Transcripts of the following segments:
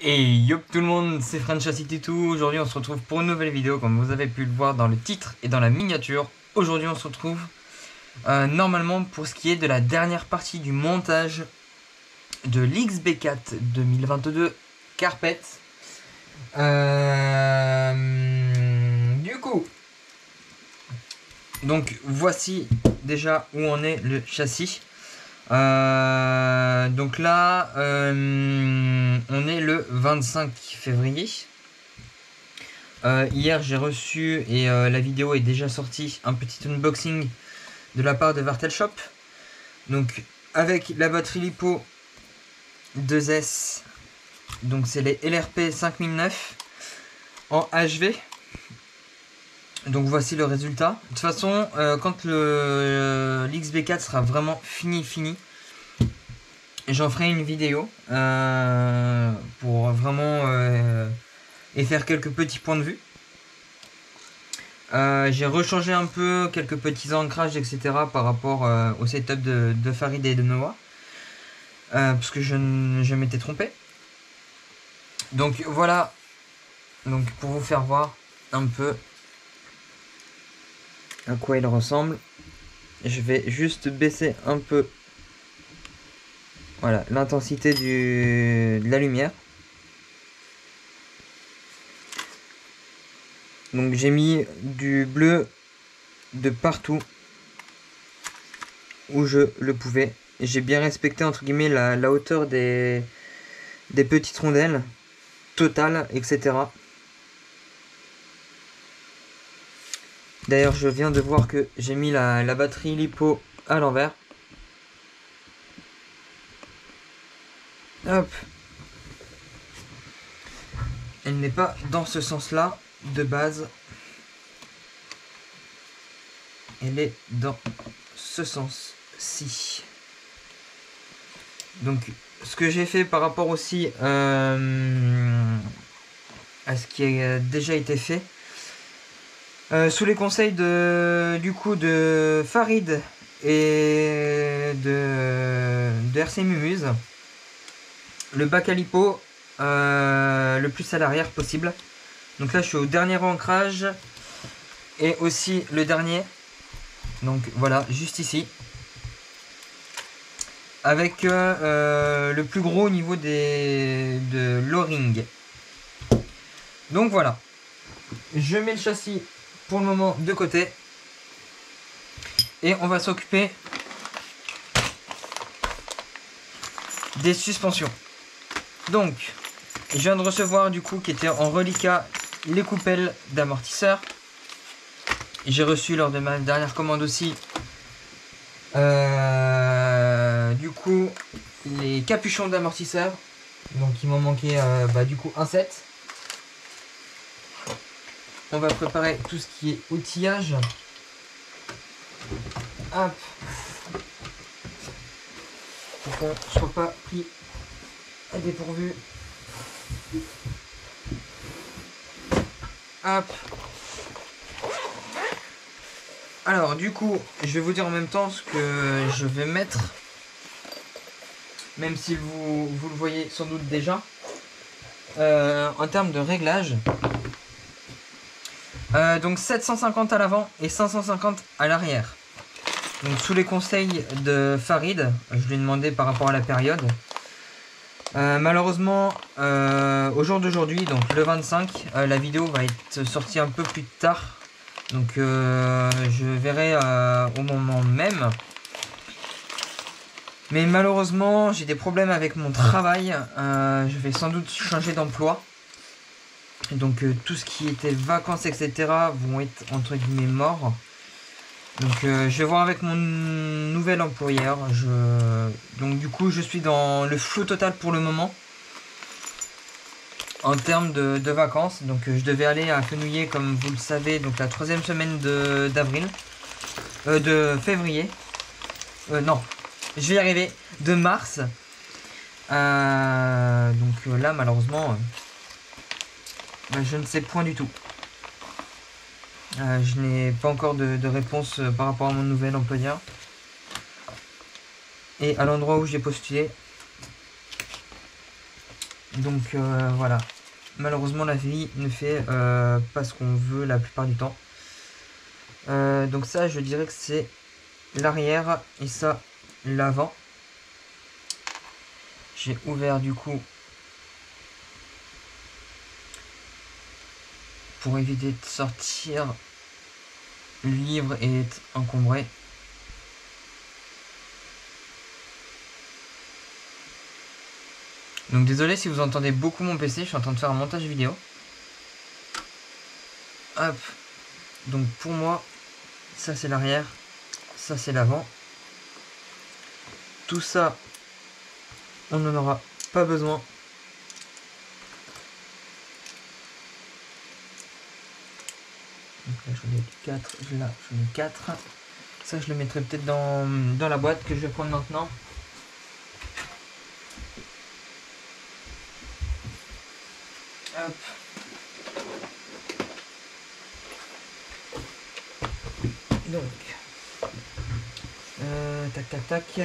Et yop tout le monde, c'est Chassis Tutu. Aujourd'hui on se retrouve pour une nouvelle vidéo comme vous avez pu le voir dans le titre et dans la miniature. Aujourd'hui on se retrouve normalement pour ce qui est de la dernière partie du montage de l'XB4 2022 Carpet. Du coup, donc voici déjà où en est le châssis. Donc là, on est le 25 février. Hier, j'ai reçu, et la vidéo est déjà sortie, un petit unboxing de la part de Vartel Shop. Donc, avec la batterie LiPo 2S, donc c'est les LRP 5009 en HV. Donc voici le résultat. De toute façon, quand l'XB4 sera vraiment fini, j'en ferai une vidéo pour vraiment et faire quelques petits points de vue. J'ai rechangé un peu quelques petits ancrages, etc. par rapport au setup de Farid et de Noah. Parce que je m'étais trompé. Donc voilà. Donc pour vous faire voir un peu à quoi il ressemble, je vais juste baisser un peu, voilà, l'intensité de la lumière. Donc j'ai mis du bleu de partout où je le pouvais. J'ai bien respecté entre guillemets la hauteur des petites rondelles totales, etc. D'ailleurs, je viens de voir que j'ai mis la batterie LiPo à l'envers. Hop. Elle n'est pas dans ce sens-là de base. Elle est dans ce sens-ci. Donc, ce que j'ai fait par rapport aussi à ce qui a déjà été fait, sous les conseils du coup de Farid et de RC Mumuse, le bac à LiPo le plus à l'arrière possible. Donc là je suis au dernier ancrage et aussi le dernier. Donc voilà, juste ici. Avec le plus gros au niveau de l'O-ring. Donc voilà. Je mets le châssis pour le moment de côté. Et on va s'occuper des suspensions. Donc, je viens de recevoir du coup qui était en reliquat les coupelles d'amortisseurs. J'ai reçu lors de ma dernière commande aussi du coup les capuchons d'amortisseurs. Donc il m'en manquait du coup un set. On va préparer tout ce qui est outillage. Hop. Pour qu'on ne soit pas pris à dépourvu. Hop. Alors du coup, je vais vous dire en même temps ce que je vais mettre. Même si vous le voyez sans doute déjà. En termes de réglage. Donc 750 à l'avant et 550 à l'arrière. Donc sous les conseils de Farid, je lui ai demandé par rapport à la période. Malheureusement, au jour d'aujourd'hui, donc le 25, la vidéo va être sortie un peu plus tard. Donc je verrai au moment même. Mais malheureusement, j'ai des problèmes avec mon travail. Je vais sans doute changer d'emploi. Donc tout ce qui était vacances, etc. vont être entre guillemets morts. Donc je vais voir avec mon nouvel employeur. Donc du coup je suis dans le flou total pour le moment. En termes de vacances. Donc je devais aller à Fenouillet comme vous le savez. Donc la 3e semaine d'avril. De février. Non. Je vais y arriver. De mars. Donc là malheureusement. Je ne sais point du tout. Je n'ai pas encore de réponse par rapport à mon nouvel employeur. Et à l'endroit où j'ai postulé. Donc voilà, malheureusement la vie ne fait pas ce qu'on veut la plupart du temps. Donc ça, je dirais que c'est l'arrière et ça l'avant. J'ai ouvert du coup pour éviter de sortir le livre et être encombré. Donc désolé si vous entendez beaucoup mon PC, je suis en train de faire un montage vidéo. Hop. Donc pour moi, ça c'est l'arrière, ça c'est l'avant. Tout ça, on n'en aura pas besoin. Donc là j'en ai 4, là j'en ai 4. Ça je le mettrai peut-être dans la boîte que je vais prendre maintenant. Hop. Donc, tac tac tac.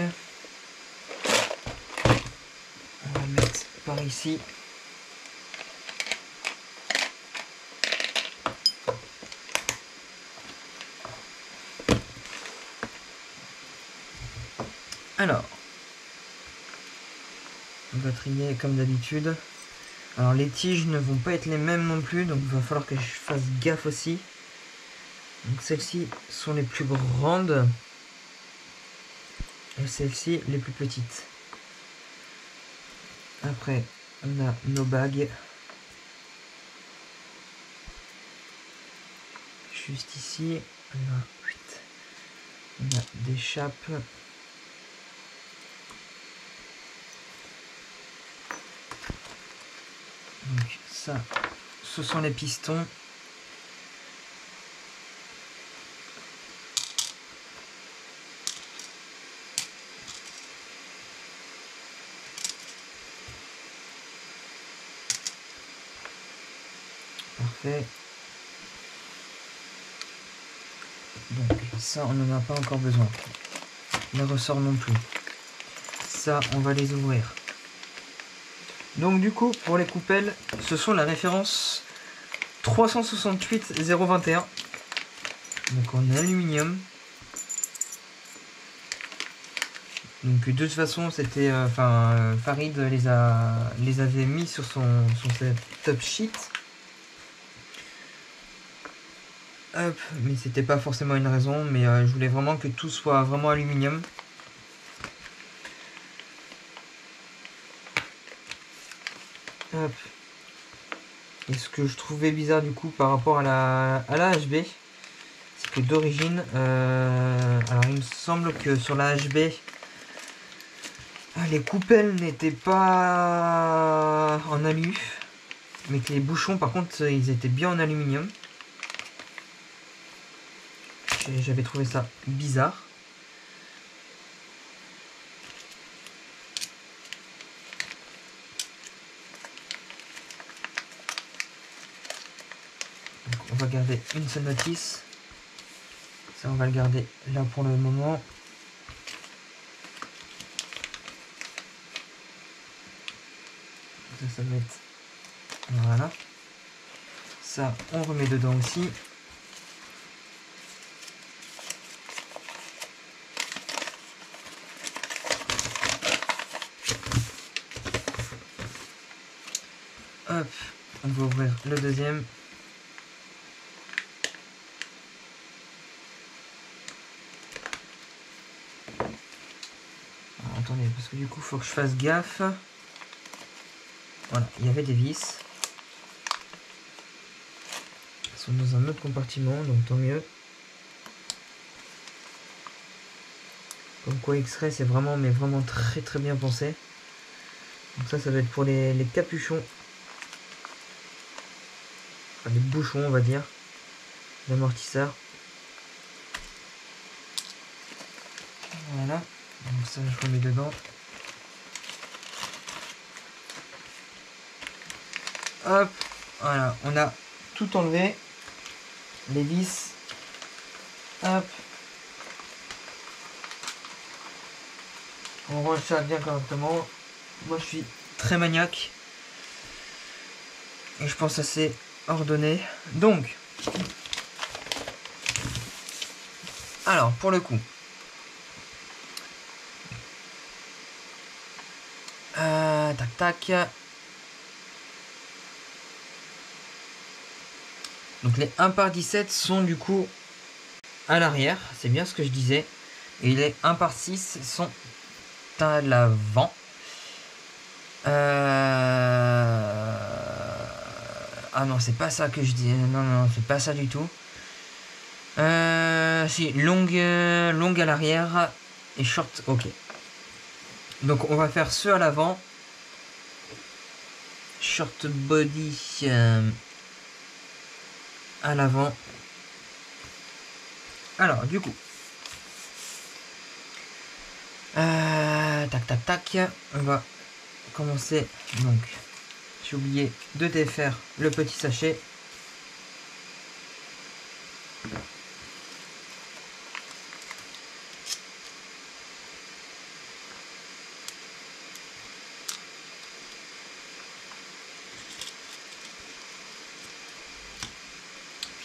On va le mettre par ici. Alors, on va trier comme d'habitude. Alors les tiges ne vont pas être les mêmes non plus, donc il va falloir que je fasse gaffe aussi. Donc celles-ci sont les plus grandes et celles-ci les plus petites. Après, on a nos bagues. Juste ici, on a des chapes. Donc ça, ce sont les pistons. Parfait. Donc ça, on n'en a pas encore besoin. Les ressorts non plus. Ça, on va les ouvrir. Donc du coup, pour les coupelles, ce sont la référence 368-021. Donc en aluminium. Donc de toute façon, c'était, Farid les avait mis sur son top sheet. Hop, mais c'était pas forcément une raison, mais je voulais vraiment que tout soit vraiment aluminium. Hop. Et ce que je trouvais bizarre du coup par rapport à la HB, c'est que d'origine, alors il me semble que sur la HB, les coupelles n'étaient pas en alu, mais que les bouchons par contre ils étaient bien en aluminium. J'avais trouvé ça bizarre. Donc, on va garder une seule notice. Ça, on va le garder là pour le moment. Ça va être... Voilà. Ça, on remet dedans aussi. Hop, on va ouvrir le deuxième. Alors, attendez, parce que du coup, il faut que je fasse gaffe. Voilà, il y avait des vis. Elles sont dans un autre compartiment, donc tant mieux. Comme quoi X-Ray, c'est vraiment, mais vraiment très très bien pensé. Donc ça va être pour les capuchons. Enfin, les bouchons, on va dire. L'amortisseur. Voilà. Donc ça, je remets dedans. Hop. Voilà. On a tout enlevé. Les vis. Hop. On range ça bien correctement. Moi, je suis très maniaque. Et je pense assez ordonné. Donc, alors pour le coup, tac tac. Donc les 1 par 17 sont du coup à l'arrière, c'est bien ce que je disais. Et les 1 par 6 sont à l'avant. Ah non, c'est pas ça que je dis. Non, non, c'est pas ça du tout. Si, longue à l'arrière et short, ok. Donc on va faire ceux à l'avant. Short body à l'avant. Alors, du coup. Tac, tac, tac. On va commencer. Donc, j'ai oublié de défaire le petit sachet.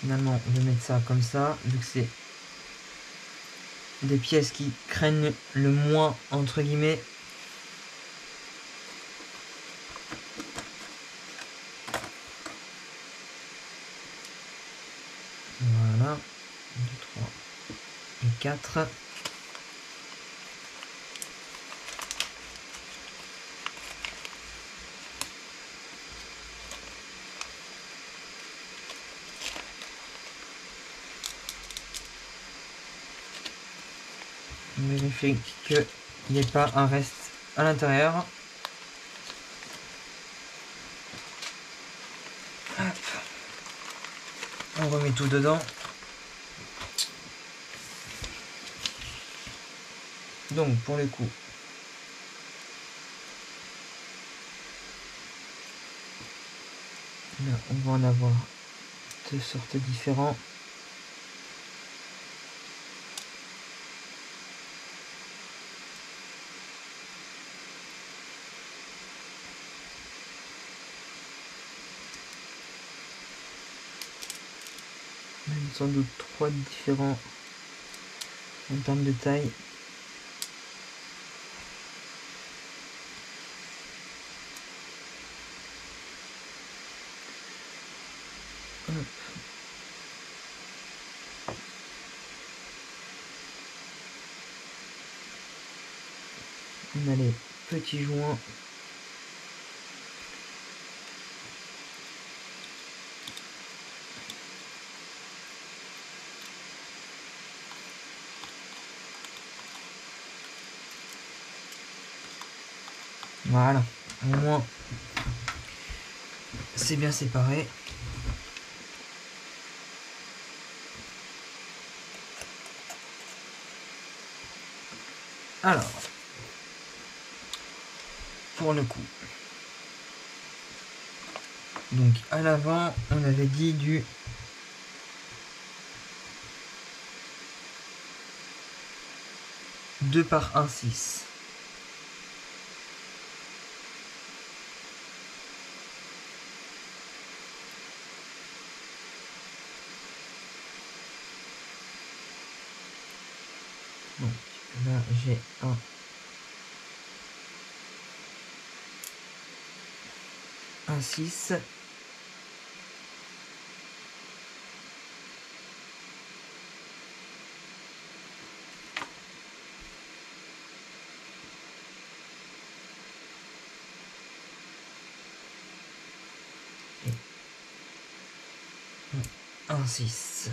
Finalement, on va mettre ça comme ça, vu que c'est des pièces qui craignent le moins, entre guillemets. Voilà. 2, 3 et 4. On vérifie qu'il n'y ait pas un reste à l'intérieur. On remet tout dedans. Donc pour le coup, là on va en avoir deux sortes différentes. Même sans doute 3 différents en termes de taille. Hop. On a les petits joints. Voilà, au moins c'est bien séparé. Alors, pour le coup, donc à l'avant, on avait dit du 2 par 1,6. Donc là j'ai un 6. Et un 6.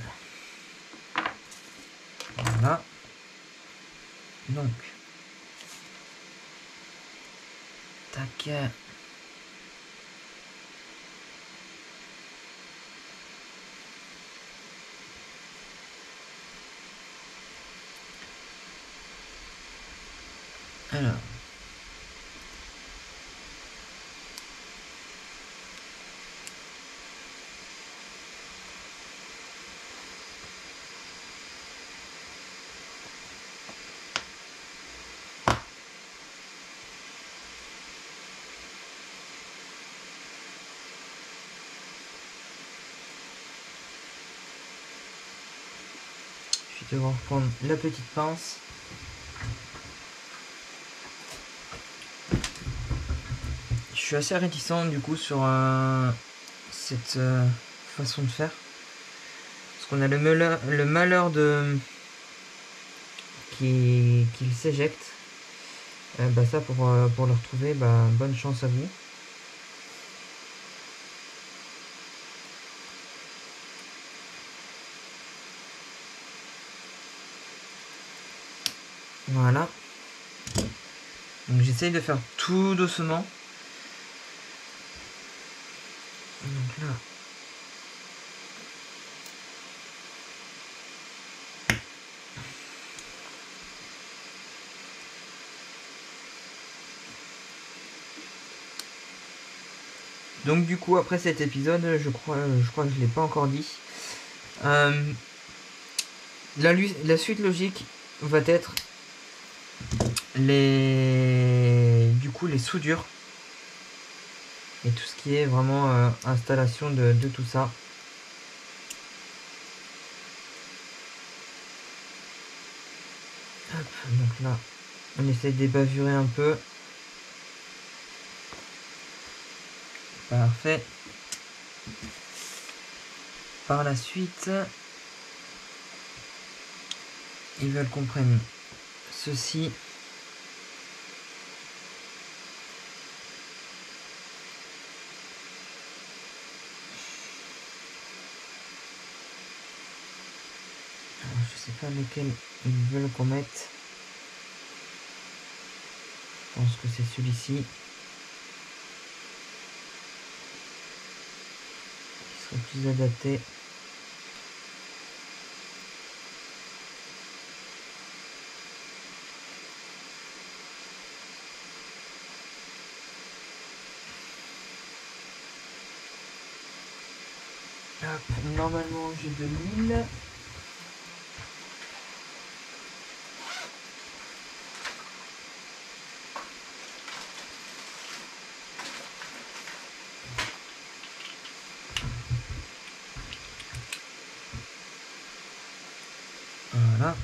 Voilà. Donc, tac. Alors. Je vais devoir prendre la petite pince. Je suis assez réticent du coup sur cette façon de faire. Parce qu'on a le malheur de qu'il s'éjecte. Ça pour le retrouver, bonne chance à vous. Voilà. Donc j'essaye de faire tout doucement. Donc là. Donc du coup après cet épisode, je crois que je l'ai pas encore dit. La suite logique va être les soudures et tout ce qui est vraiment installation de tout ça. Hop, donc là on essaie de débavurer un peu. Parfait. Par la suite, ils veulent qu'on prenne ceci. Alors, je sais pas lequel ils veulent qu'on mette. Je pense que c'est celui-ci qui serait plus adapté. Hop, normalement j'ai de l'huile. Voilà.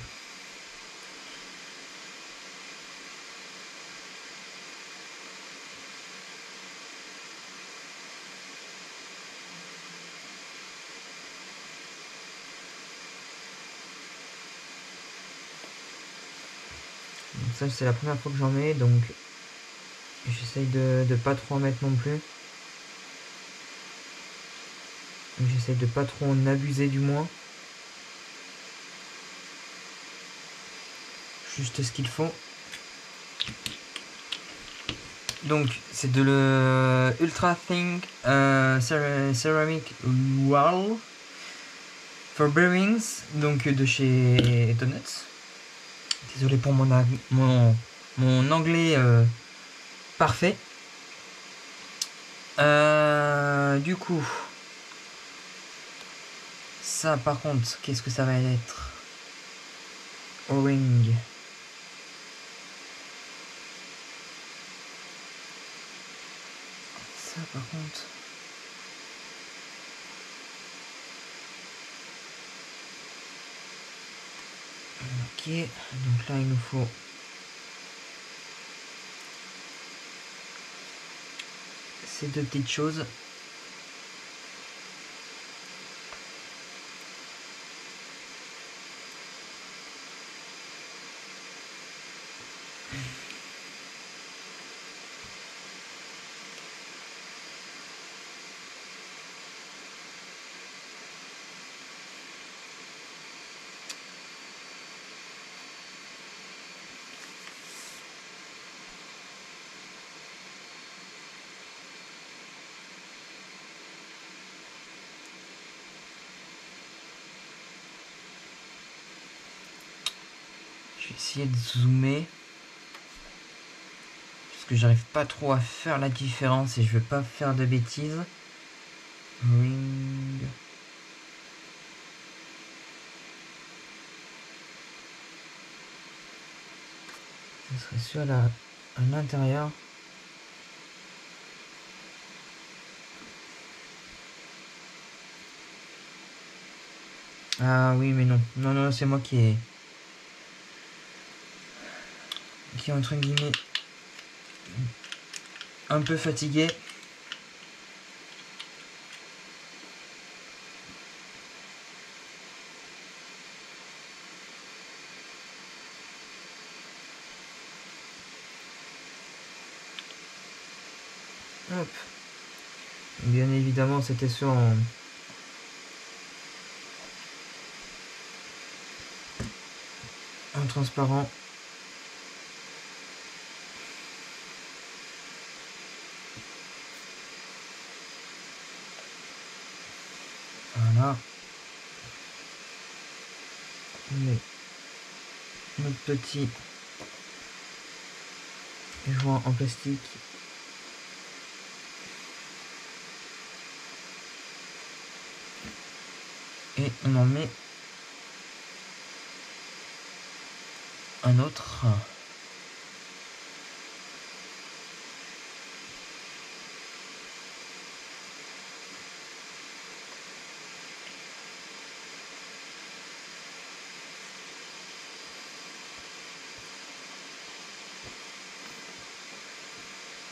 Donc ça c'est la première fois que j'en mets, donc j'essaye de pas trop en mettre non plus. J'essaye de pas trop en abuser du moins. Juste ce qu'il faut. Donc c'est de le Ultra Think Ceramic Wall for Bearings, donc de chez Donuts. Désolé pour mon anglais parfait. Du coup, ça par contre, qu'est-ce que ça va être? O-ring. Ça par contre. Ok, donc là il nous faut ces deux petites choses. Je vais essayer de zoomer. Parce que j'arrive pas trop à faire la différence et je veux pas faire de bêtises. Ring. Ce serait sur à l'intérieur. Ah oui, mais non. Non, non, c'est moi qui est entre guillemets un peu fatigué. Hop. Bien évidemment, c'était sur en transparent. Voilà. On met notre petit joint en plastique. Et on en met un autre.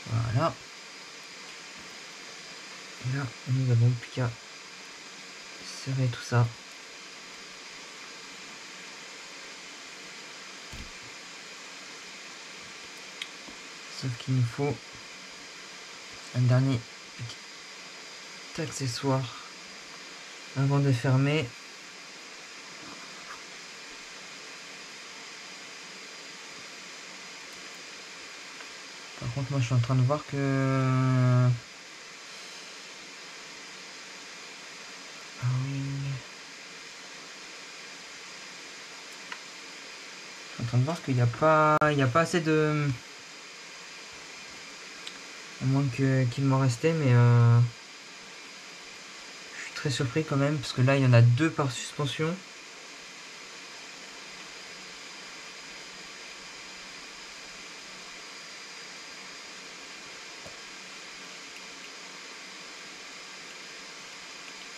Voilà. Et là, nous n'avons plus qu'à serrer tout ça. Sauf qu'il nous faut un dernier petit accessoire avant de fermer. Par contre, moi je suis en train de voir que... Ah oui. Je suis en train de voir qu'il n'y a pas assez de... À moins qu'il m'en restait, mais je suis très surpris quand même, parce que là il y en a 2 par suspension.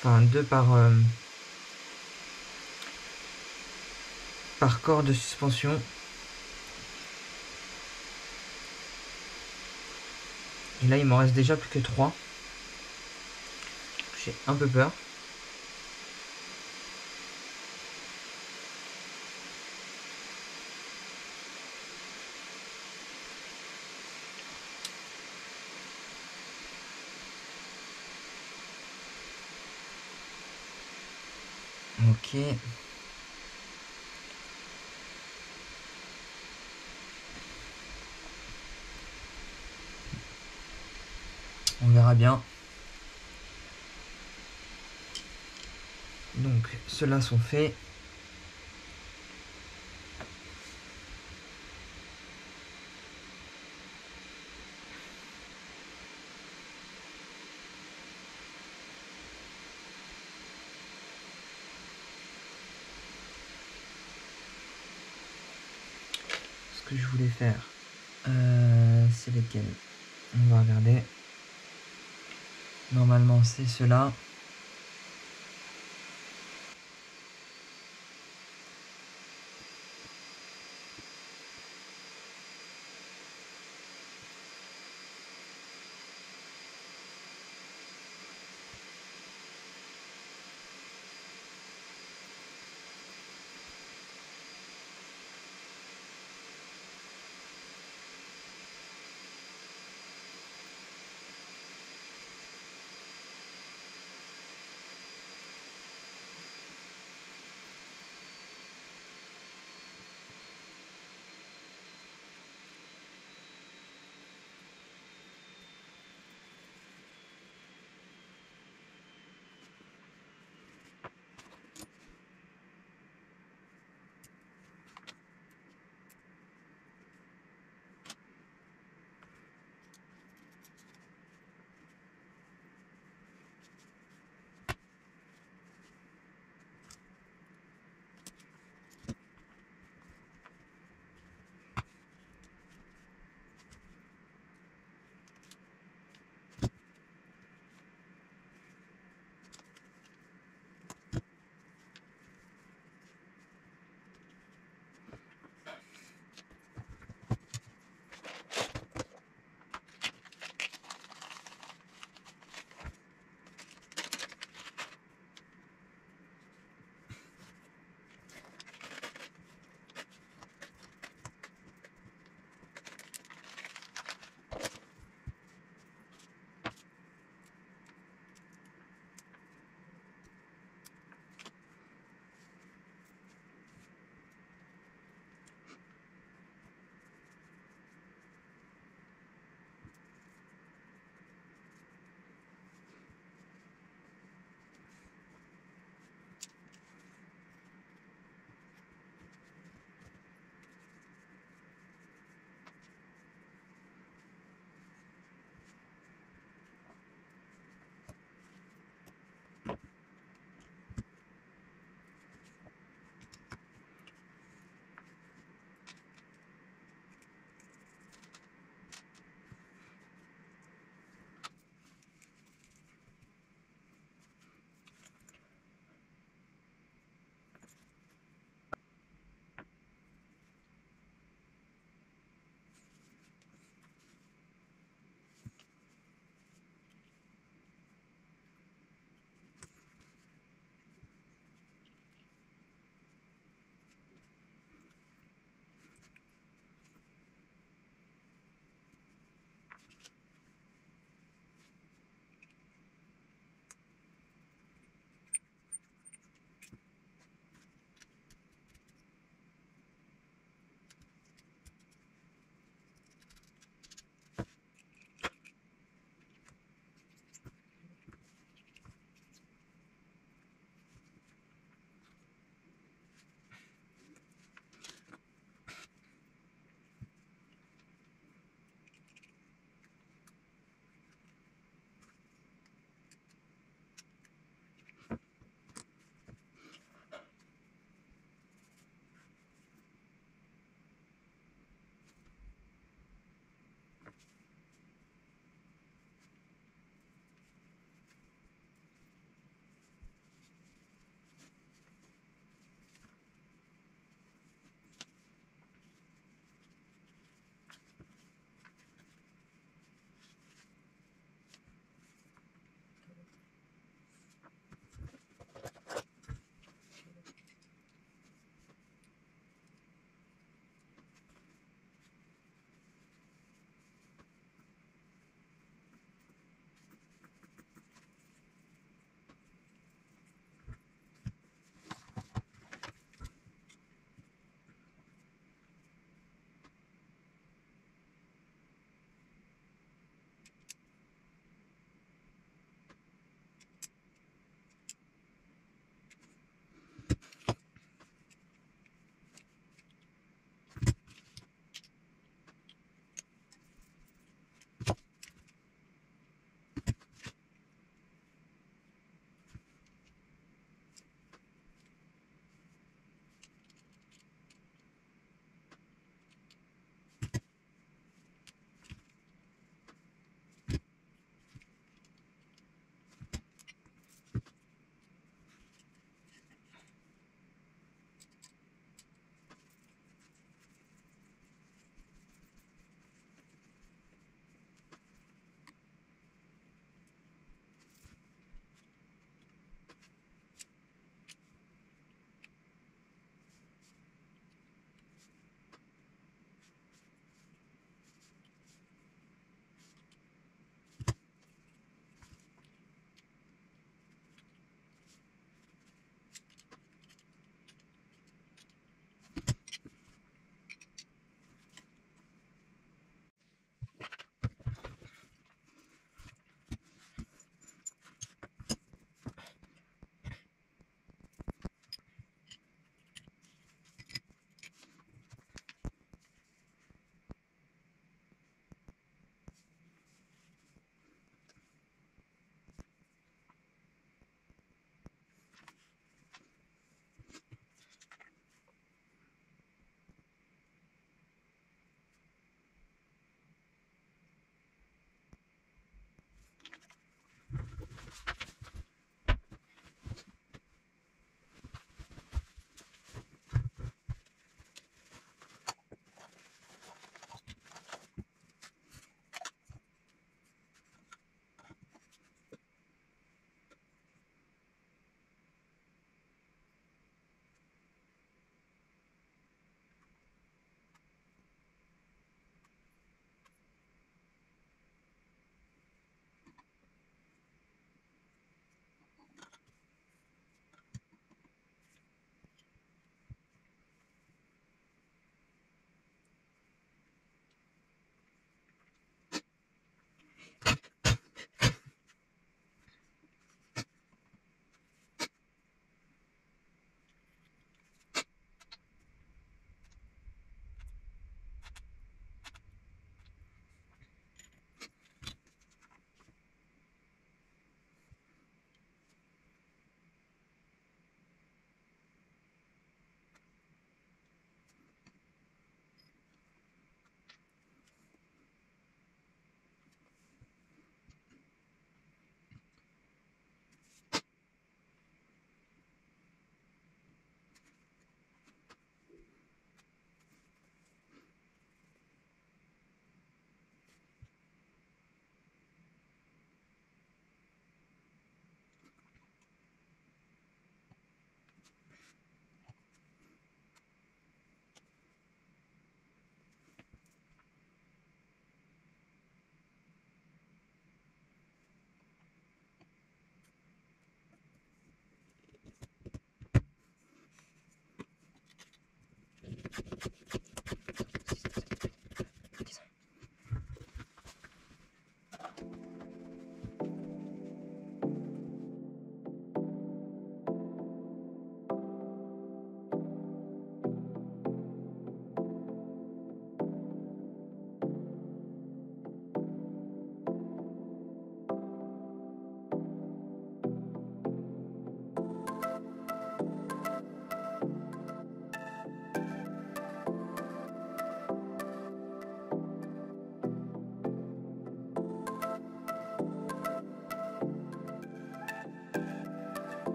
Enfin 2 par corps de suspension. Et là il m'en reste déjà plus que 3. J'ai un peu peur. Ok. On verra bien. Donc ceux-là sont faits. Ce que je voulais faire, c'est lesquels? On va regarder. Normalement c'est ceux-là.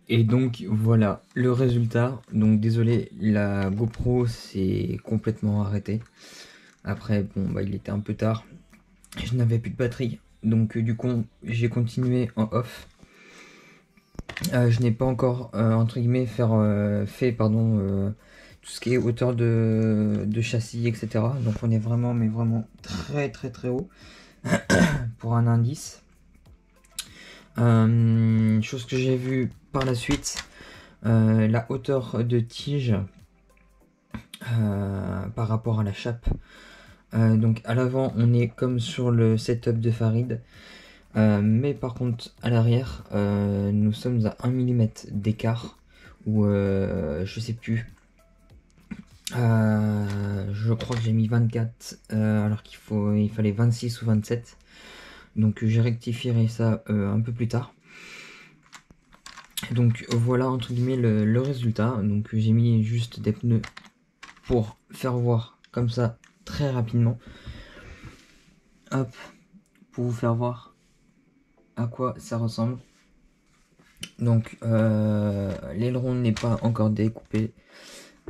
Et donc voilà le résultat. Donc désolé, la GoPro s'est complètement arrêtée. Après bon bah il était un peu tard, je n'avais plus de batterie, donc du coup j'ai continué en off. Je n'ai pas encore entre guillemets fait tout ce qui est hauteur de châssis, etc. Donc on est vraiment mais vraiment très haut pour un indice. Chose que j'ai vu par la suite, la hauteur de tige par rapport à la chape. Donc à l'avant on est comme sur le setup de Farid, mais par contre à l'arrière nous sommes à 1 mm d'écart, ou je sais plus, je crois que j'ai mis 24 alors il fallait 26 ou 27, donc j'ai rectifié ça un peu plus tard. Donc voilà entre guillemets le résultat. Donc j'ai mis juste des pneus pour faire voir comme ça très rapidement, hop, pour vous faire voir à quoi ça ressemble. Donc l'aileron n'est pas encore découpé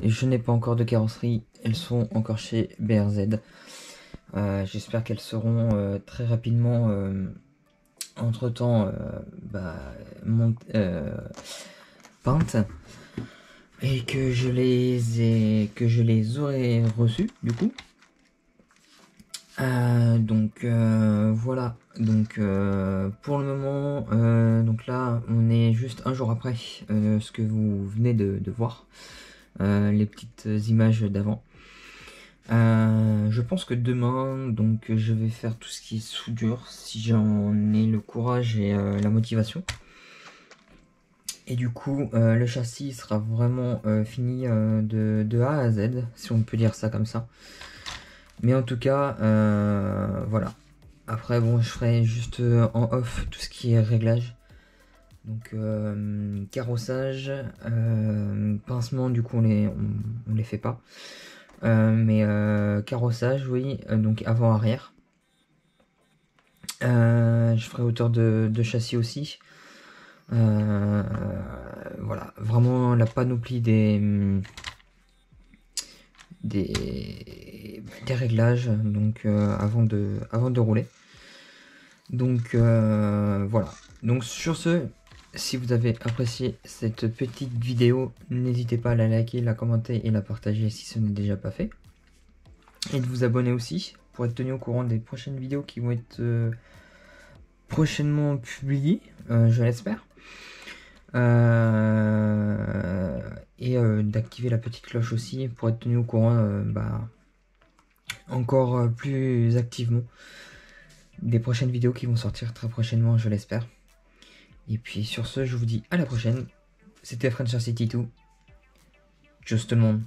et je n'ai pas encore de carrosserie, elles sont encore chez BRZ. J'espère qu'elles seront très rapidement entre temps peintes, et que je les aurai reçues du coup. Voilà, donc pour le moment, donc là on est juste un jour après ce que vous venez de voir, les petites images d'avant. Je pense que demain, donc je vais faire tout ce qui est soudure, si j'en ai le courage et la motivation. Et du coup le châssis sera vraiment fini de A à Z, si on peut dire ça comme ça. Mais en tout cas voilà. Après bon, je ferai juste en off tout ce qui est réglage. Donc carrossage, pincement du coup on les fait pas. Mais carrossage oui, donc avant arrière. Je ferai hauteur de châssis aussi. Voilà, vraiment la panoplie des réglages, donc avant de rouler. Donc voilà. Donc sur ce, si vous avez apprécié cette petite vidéo, n'hésitez pas à la liker, la commenter et la partager si ce n'est déjà pas fait. Et de vous abonner aussi pour être tenu au courant des prochaines vidéos qui vont être prochainement publiées, je l'espère. Et d'activer la petite cloche aussi pour être tenu au courant encore plus activement des prochaines vidéos qui vont sortir très prochainement, je l'espère. Et puis sur ce, je vous dis à la prochaine. C'était French City 2. Tchuss tout le monde.